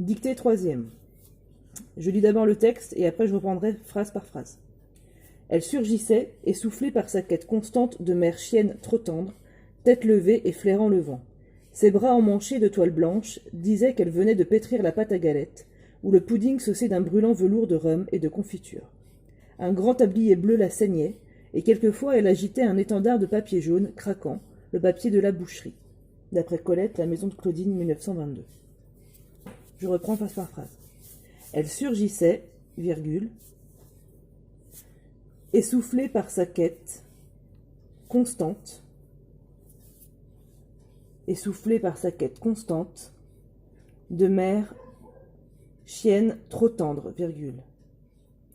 Dictée troisième. Je lis d'abord le texte et après je reprendrai phrase par phrase. Elle surgissait, essoufflée par sa quête constante de mère chienne trop tendre, tête levée et flairant le vent. Ses bras emmanchés de toile blanche disaient qu'elle venait de pétrir la pâte à galette, ou le pudding saucé d'un brûlant velours de rhum et de confiture. Un grand tablier bleu la ceignait, et quelquefois elle agitait un étendard de papier jaune, craquant, le papier de la boucherie. D'après Colette, La maison de Claudine, 1922. Je reprends phrase par phrase. Elle surgissait, virgule, essoufflée par sa quête constante, essoufflée par sa quête constante, de mère chienne trop tendre, virgule,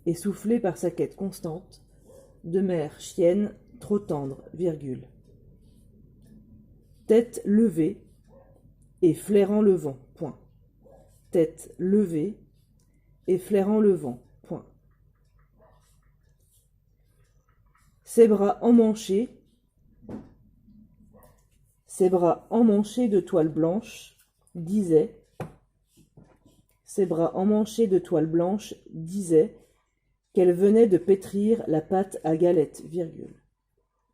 essoufflée par sa quête constante, de mère chienne trop tendre, virgule, tête levée et flairant le vent, point. Tête levée et flairant le vent, point. Ses bras emmanchés de toile blanche disaient, ses bras emmanchés de toile blanche disaient qu'elle venait de pétrir la pâte à galette, virgule.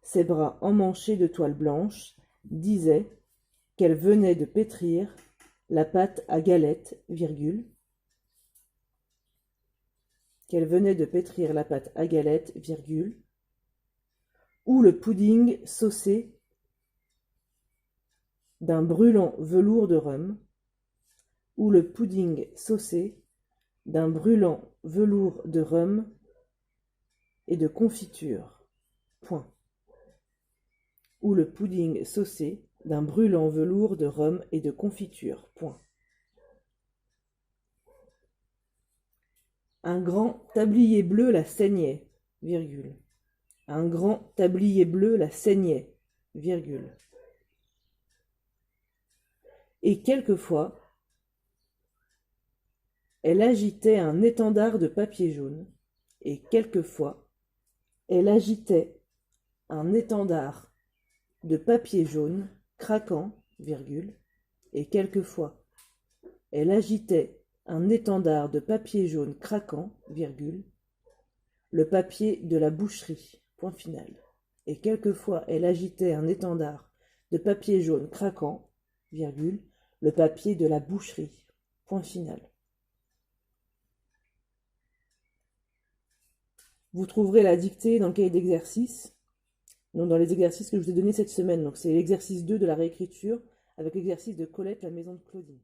Ses bras emmanchés de toile blanche disaient qu'elle venait de pétrir la pâte à galette, virgule. Qu'elle venait de pétrir la pâte à galette, virgule. Ou le pudding saucé d'un brûlant velours de rhum, ou le pudding saucé d'un brûlant velours de rhum et de confiture, point. Ou le pudding saucé d'un brûlant velours de rhum et de confiture, point. Un grand tablier bleu la ceignait, virgule. Un grand tablier bleu la ceignait, virgule. Et quelquefois, elle agitait un étendard de papier jaune, et quelquefois, elle agitait un étendard de papier jaune, craquant, virgule, et quelquefois, elle agitait un étendard de papier jaune craquant, virgule, le papier de la boucherie, point final. Et quelquefois, elle agitait un étendard de papier jaune craquant, virgule, le papier de la boucherie, point final. Vous trouverez la dictée dans le cahier d'exercice, donc dans les exercices que je vous ai donnés cette semaine. Donc c'est l'exercice 2 de la réécriture avec l'exercice de Colette, La maison de Claudine.